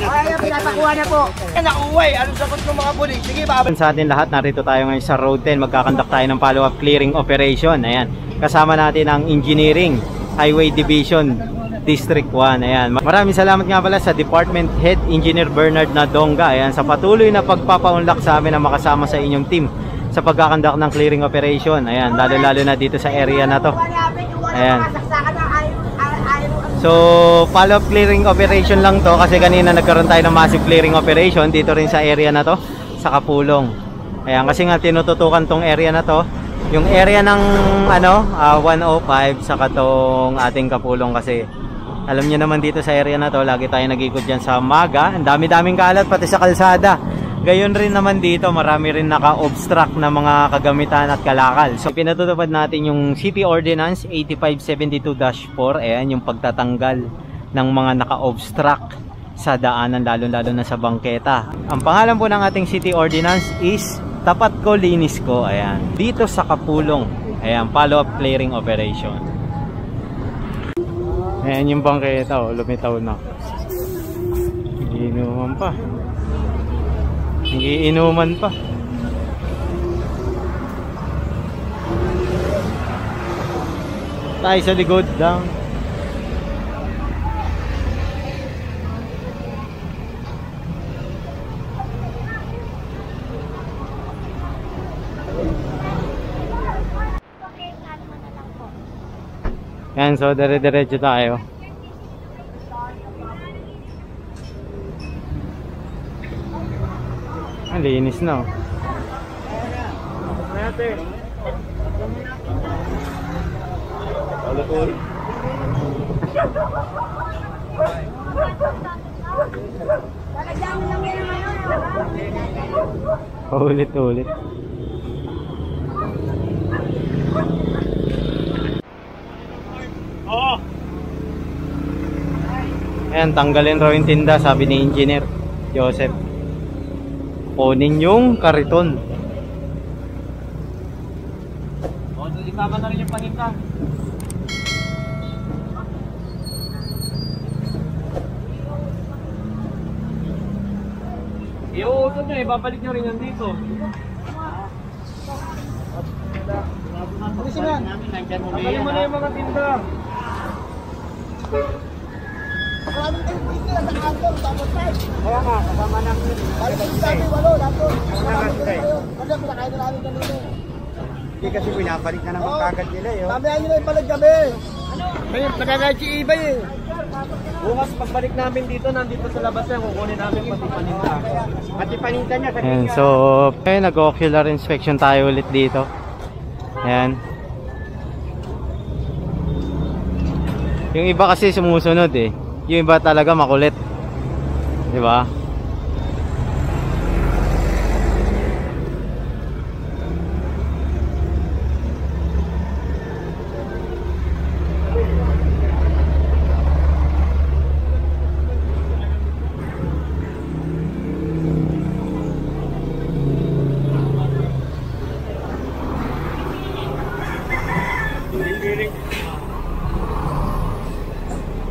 Ay, pinapakuha na po. Nakuha eh. Anong sagot ng mga pulis? Sige, babalik. Sa atin lahat, narito tayo ngayon sa Road 10. Magkakandak tayo ng follow-up clearing operation. Ayan. Kasama natin ang Engineering Highway Division District 1. Ayan. Maraming salamat nga pala sa Department Head Engineer Bernard Nadonga. Ayan. Sa patuloy na pagpapaunlak sa amin na makasama sa inyong team sa pagkakandak ng clearing operation. Ayan. Lalo-lalo na dito sa area na to. Ayan. So, follow-up clearing operation lang to kasi kanina nagkaroon tayo ng massive clearing operation dito rin sa area na to, sa Kapulong. Ayan, kasi nga tinututukan tong area na to, yung area ng 105 sa katong ating Kapulong kasi alam niyo naman dito sa area na to, lagi tayo nag-ikot dyan sa Maga. Ang dami-daming kalat pati sa kalsada. Gayon rin naman dito, marami rin naka-obstruct na mga kagamitan at kalakal. So, pinatutupad natin yung City Ordinance 8572-4. Ayan, yung pagtatanggal ng mga naka-obstruct sa daanan, lalo-lalo na sa bangketa. Ang pangalan po ng ating City Ordinance is Tapat Ko, Linis Ko. Ayan, dito sa Kapulong. Ayan, follow-up clearing operation. Ayan yung bangketa, oh, lumitaw na. Inuman pa. Iinuman pa. Tayo sa likod lang. Yan, so dire-diretso tayo. Ang linis na, oh. Ulit-ulit. Oh. Ayan, tanggalin raw yung tinda, sabi ni Engineer Joseph. Kunin yung kariton. O, isama na rin yung paninda. Iuusod nyo, ibabalik nyo rin yan dito. Tanggalin mo na yung mga tinda. Kaya nga, kasama namin. Hindi kasi pinabalik na naman kagad nila eh. Mamaya nyo na yung palag kami. Nagkakahit si Ibay eh. Bukas pagbalik namin dito, nandito sa labas yan, kukunin namin pati paninda. Pati paninda niya. Ayan, so nag-ocular inspection tayo ulit dito. Ayan. Yung iba kasi sumusunod eh. Yung iba talaga makulit. Di ba?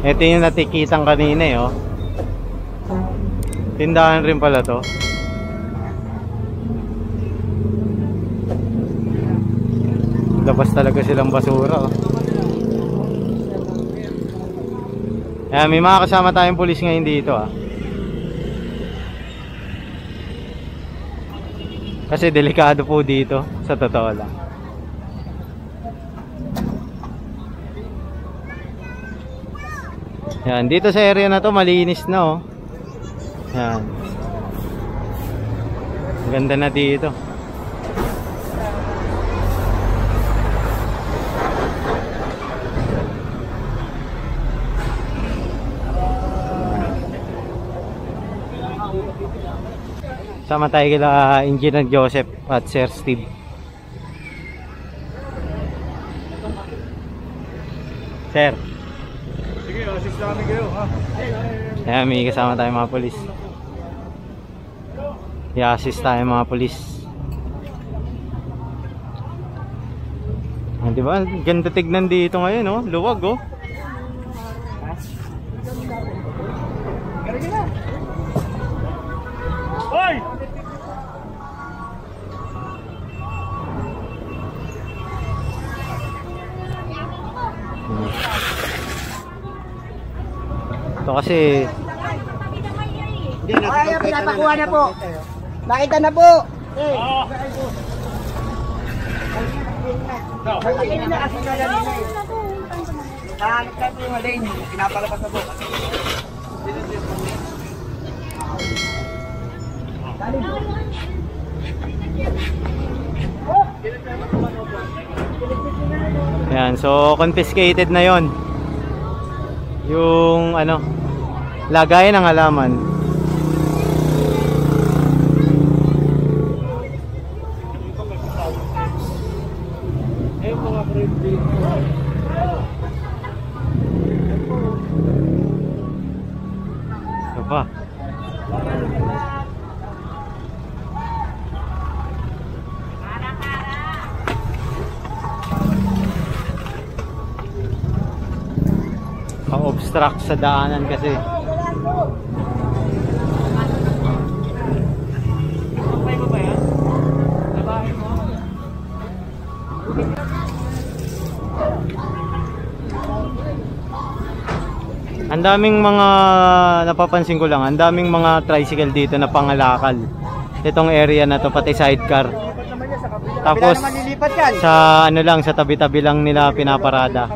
Ito yung natikitang kanina eh, oh. Tindahan rin pala to. Labas talaga silang basura, oh. Ayan, may mga kasama tayong pulis ngayon dito, ah. Kasi delikado po dito, sa totoo lang. Yan, dito sa area na to malinis na, oh. Yan. Ganda na dito. Sama tayo kila Engineer Joseph at Sir Steve. Sir. assist namin kayo, ha? Ayan, may kasama tayo mga polis. I-assist tayo mga polis. Ah, diba? Ganda tignan dito ngayon, oh. Luwag, oh. Hoy! Ito kasi Ay, pinapakuha na po. Nakita na po. Nakita na kasi kanina. Nakita po yung lane. Pinapalabas na po. ayan, so confiscated na yon yung ano, lagayan ng halaman. Ito pa. Ka-obstruct sa daanan kasi. Ang daming mga napapansin ko lang, ang daming mga tricycle dito na pangalakal. Itong area na to, pati sidecar. Tapos sa ano lang, sa tabi-tabi lang nila pinaparada.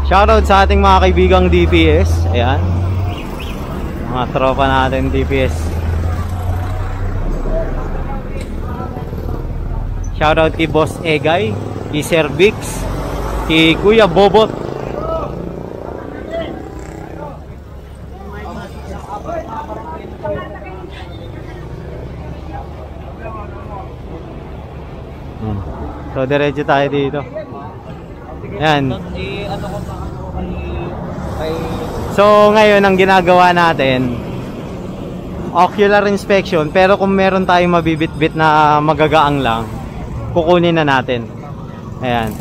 Shoutout sa ating mga kaibigang DPS. Ayan, mga tropa natin DPS. Shoutout kay Boss Egay, kay Sir Vix, kay Kuya Bobot. So diretso tayo dito. Ayan. So ngayon ang ginagawa natin, ocular inspection, pero kung meron tayong mabibitbit na magagaang lang, kukunin na natin. Ayan.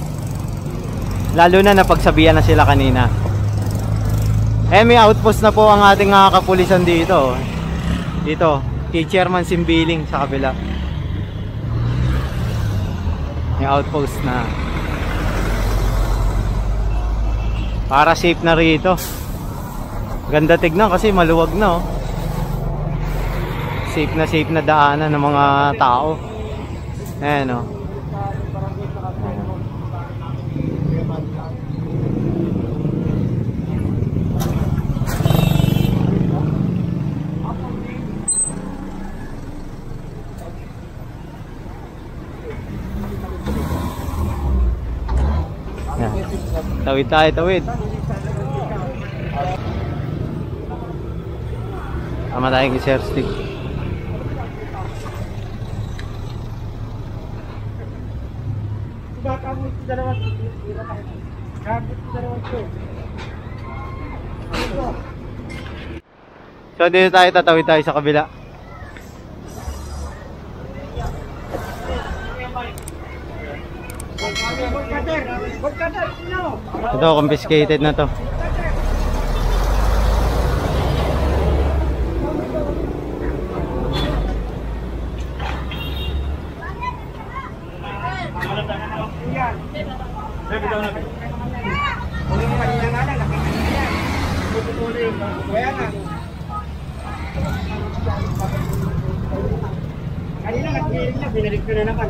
Lalo na napagsabihan na sila kanina. May outpost na po ang ating kapulisan dito. Dito, kay Chairman Simbiling sa kabila. May outpost na. Para safe na rito. Ganda tignan kasi maluwag na, oh. Safe na daanan ng mga tao. Ayan, oh. Tawid tayo, tawid. Tama tayo kay Sir Stick. So dito tayo, tatawid tayo sa kabila. Ito, confiscated na to. Kanina nag-hearing na, binalik ko na naman.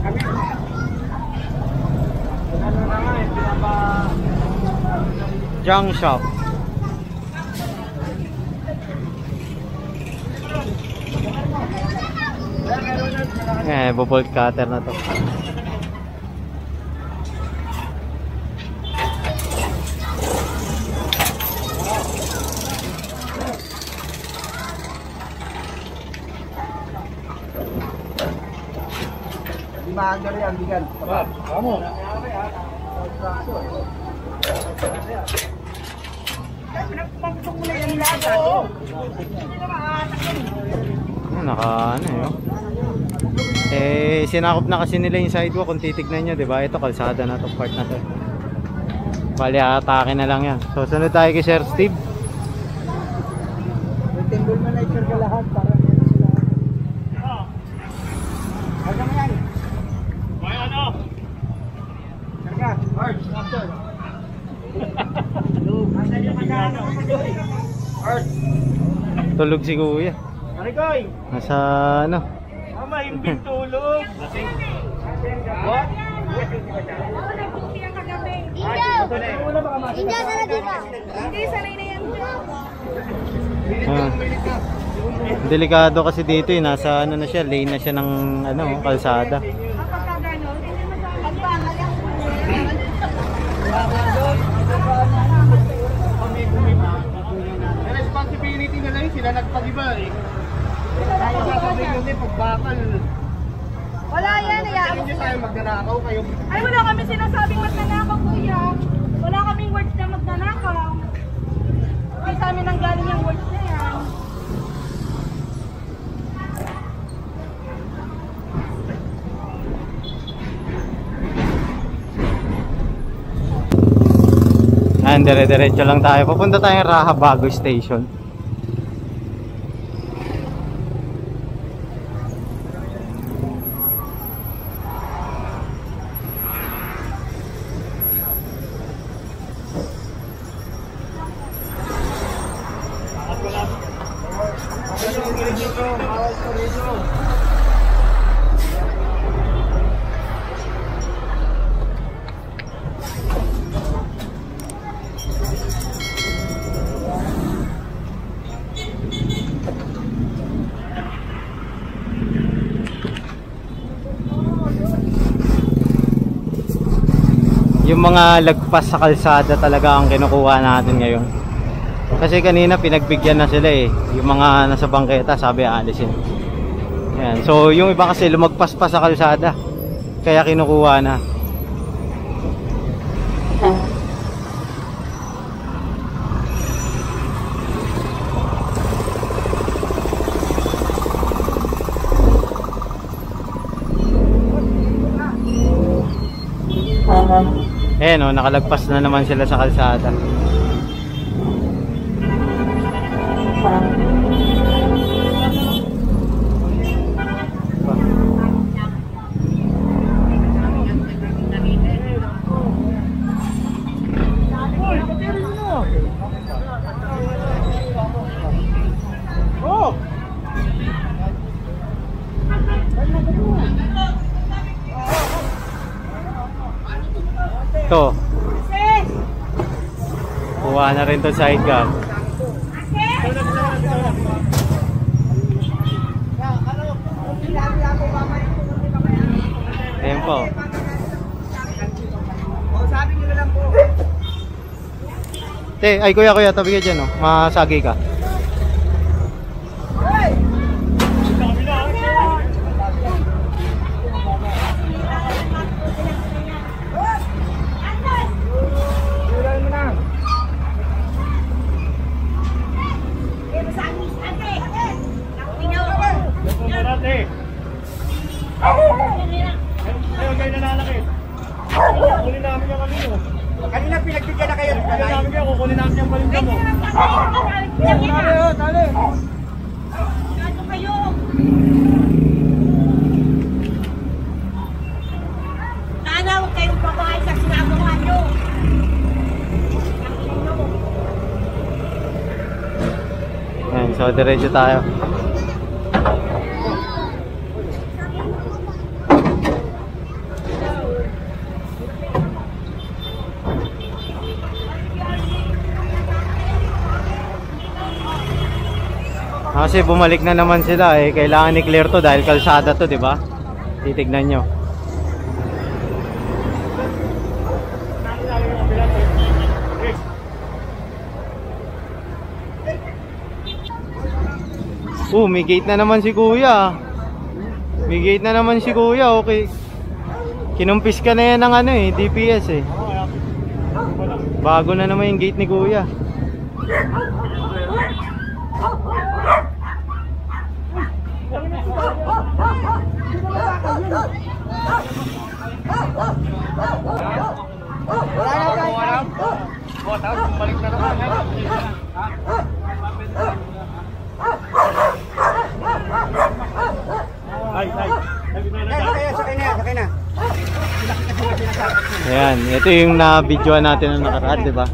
Kami ano na nga, pinapa Junk shop. Bolt cutter na to. maandar yan, bigan. Vamos. Naka ano yun. Sinakop na kasi nila yung sidewalk kung titignan nyo, diba? Ito, kalsada na to, part na to. Bali, atake na lang yan. So, sunod tayo kay Sir Steve. Timbol mo na i-share ka lahat para meron sila. Hanggang mo yan. May ano? Karga. Arch. Tulog si Kuya. Arikoy. Nasa ano? Mama, yung tulog. What? Hindi, sanay na yan. Delikado kasi dito eh. Nasa ano na siya, lane na siya ng ano, kalsada. Responsibility na lang sila nagpag-iba eh. Sabi yun eh, pagbakal. Wala yan, Hindi tayo magnanakaw kayo. ay wala kami sinasabing magnanakaw, kuya. Wala kaming words na magnanakaw. Hindi sa amin ang galing yung words na yan. Dire-diretso lang tayo. Pupunta tayong Rahabago Station. Yung mga lagpas sa kalsada talaga ang kinukuha natin ngayon. Kasi kanina pinagbigyan na sila eh. Yung mga nasa bangketa sabi aalisin. Ayan. So yung iba kasi lumagpas pa sa kalsada. Kaya kinukuha na. Ayan o, nakalagpas na naman sila sa kalsada. Ito. Kuha na rin to sidecar. Ayan po. Sabi nyo na lang po. Ay kuya, tabi ka dyan, oh. Masagi ka. Kanina pinagbigyan na kayo. Kukunin namin yung palinda mo. Tali. Ano kayo? Sana huwag kayong babae sa sinagawa nyo. Ayan, so diretso tayo. Kasi bumalik na naman sila eh. Kailangan i-clear to dahil kalsada to, di ba? Titignan nyo. May gate na naman si Kuya. May gate na naman si Kuya, okay. Kinumpis ka na yan ng ano eh, DPS eh. Bago na naman yung gate ni Kuya. Sakay na. Ayan, ito yung na-videoan natin ng nakaraan, di ba?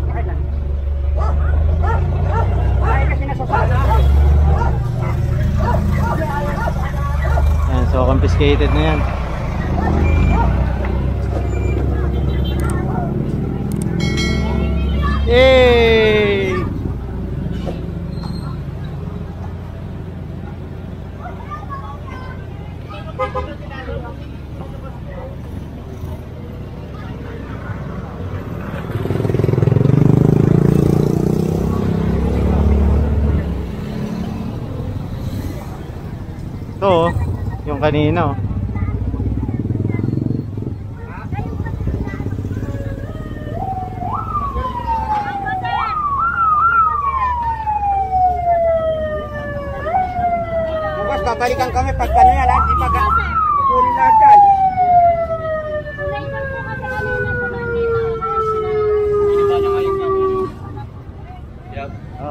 Ayan, so confiscated na yan. Yay! Ito, yung kanina oh. Bukas babalikan kami pag ano yan, di pag kunin lahat yan.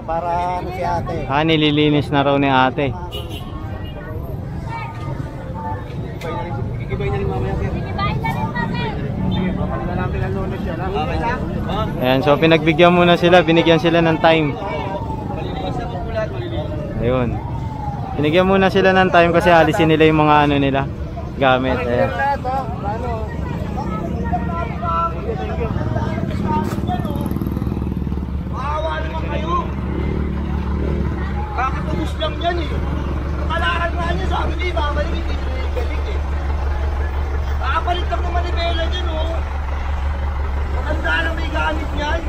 Para ano si ate. Nililinis na raw ni ate. Gigibay na rin mamaya sir. Sige, papalitan namin ang lunes yan. Okay na? Ayan, so pinagbigyan muna sila, binigyan sila ng time. Ayun. Binigyan muna sila ng time kasi alisin nila yung mga ano nila, gamit. Ayan. Maawa naman kayo. Kakatubos lang yan eh. Nakalakan nga niya, sabi niya, babalik hindi niya balik eh. Kakapalit lang ng manibela dyan oh. Maganda lang may gamit niyan.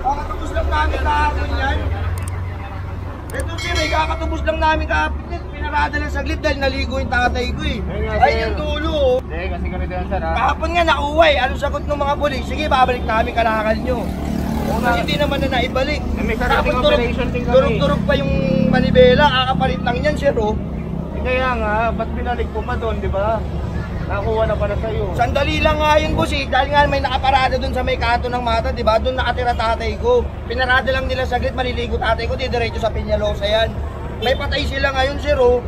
Kakatubos lang namin kahapon yan. Ito sir eh, kakatubos lang namin kahapon yan. Pinarada lang saglit dahil naligo yung tatay ko eh. Ay yung dulo oh. Kasi ganito yan sir ha. Kahapon nga nakuha eh. Anong sagot ng mga polis? Sige, babalik namin kalakal nyo. Kasi hindi naman na naibalik. May sarating operation din kami. Turog-turog pa yung manibela, kakapalit lang yan sir oh. Kaya nga, ba't binalik ko pa doon, di ba? Nakuha na pala sa'yo. Sandali lang nga yun boss eh, dahil nga may nakaparada dun sa may kanto ng mata, di ba? Doon nakatira tatay ko. Pinarada lang nila saglit, maliligo tatay ko, didiretso sa Peñalosa yan. May patay sila ngayon sir oh.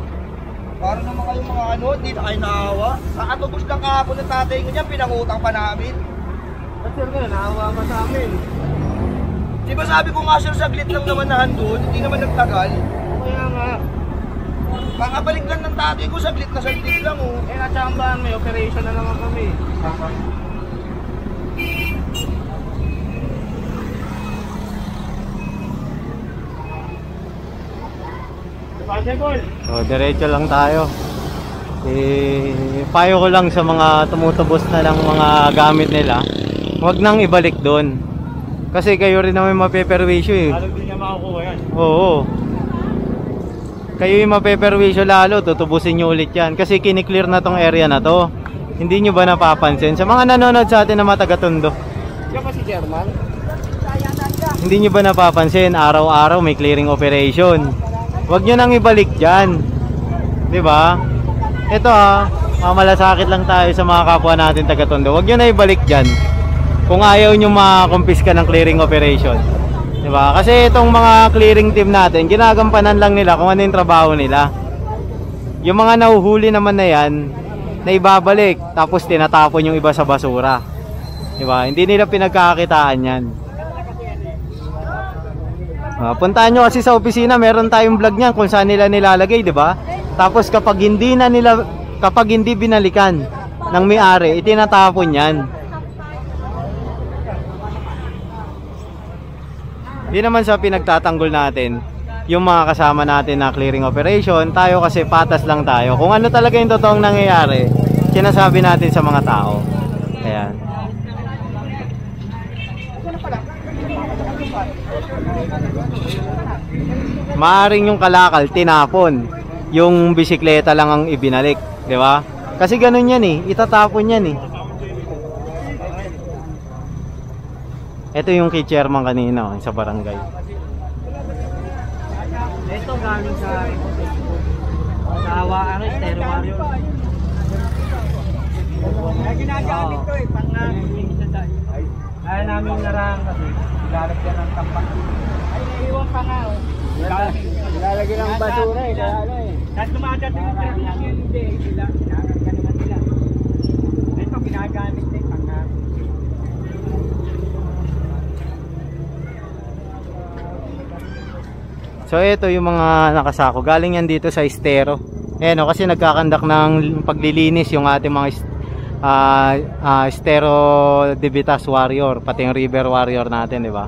Para naman kayong mga ano, di na kayo naawa. Kakatubos lang kahapon ng tatay ko niyan, pinangutang pa namin. Ba't sir nga, naawa ka sa amin. Di ba sabi ko nga sir, saglit lang naman na handun, hindi naman nagtagal. Kaya nga. Kakabalik lang ng tatay ko, saglit na saglit lang oh. Eh, natsambahan, may operation na naman kami. So, diretso lang tayo. Payo ko lang sa mga tumutubos na ng mga gamit nila, huwag nang ibalik doon. Kasi kayo rin naman mapeperwisyo eh. Lalo din niya makukuha yan. Oo. Kayo yung mapeperwisyo lalo, tutubusin nyo ulit yan. Kasi kiniklear na tong area na to. Hindi nyo ba napapansin? Sa mga nanonood sa atin na mga taga-Tondo, Yan ba si Chairman? hindi nyo ba napapansin? Araw-araw may clearing operation. Huwag nyo nang ibalik dyan. Diba? Ito mamalasakit lang tayo sa mga kapwa natin taga-Tondo. Huwag nyo na ibalik dyan kung ayaw nyo makakumpiska ng clearing operation. Diba? Kasi itong mga clearing team natin, ginagampanan lang nila kung ano yung trabaho nila. Yung mga nahuhuli naman na yan, na ibabalik, tapos tinatapon yung iba sa basura. Diba? Hindi nila pinagkakakitaan yan. Puntahan nyo kasi sa opisina, meron tayong vlog niyan kung saan nila nilalagay, diba? Tapos kapag hindi binalikan ng may-ari, itinatapon yan. Di naman sa pinagtatanggol natin yung mga kasama natin na clearing operation, tayo kasi patas lang tayo. Kung ano talaga yung totoong nangyayari, sinasabi natin sa mga tao. Ayan. Maaring yung kalakal tinapon, yung bisikleta lang ang ibinalik, di ba? Kasi ganun yan eh, itatapon yan eh. Ito yung kay chairman kanina sa barangay. Ito galing sa Hawaan, Estero Warrior. Ginagamit ko eh, kaya namin narang kasi lalagyan ng tampak. Ay, naiiwan pa nga oh. Lalagyan ng basura eh, kaya ano eh. Tapos dumadating yung tradisyon, hindi, sila, ginagawa naman nila. Ito, ginagamit na yung pangga. So ito yung mga nakasako. Galing yan dito sa Estero. Ayan o, kasi nagkakandak ng paglilinis yung ating mga Estero Divitas Warrior, pati yung River Warrior natin, di ba?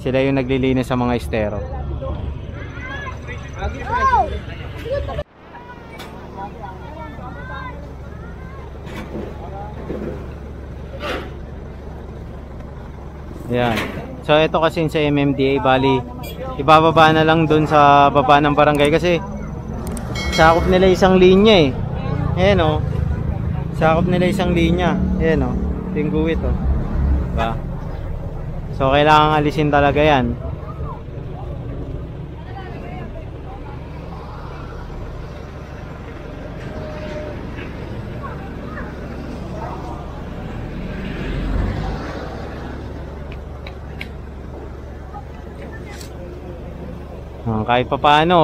Sila yung naglilinis sa mga Estero. Ayan. So ito kasi sa MMDA, bali ibababa na lang dun sa baba ng barangay kasi sakop nila isang linya eh. Ayan o, sakop nila isang linya. Ayan o, yung guwit o, diba? So kailangan alisin talaga yan. Kahit pa paano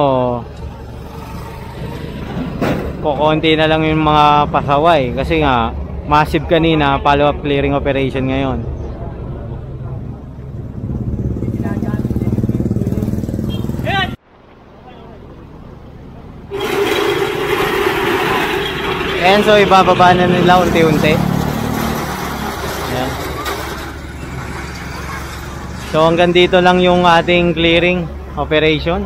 kukunti na lang yung mga pasaway kasi nga massive kanina, follow up clearing operation ngayon. Ayan, so ibababa na nila unti-unti. Ayan. So hanggang dito lang yung ating clearing operation.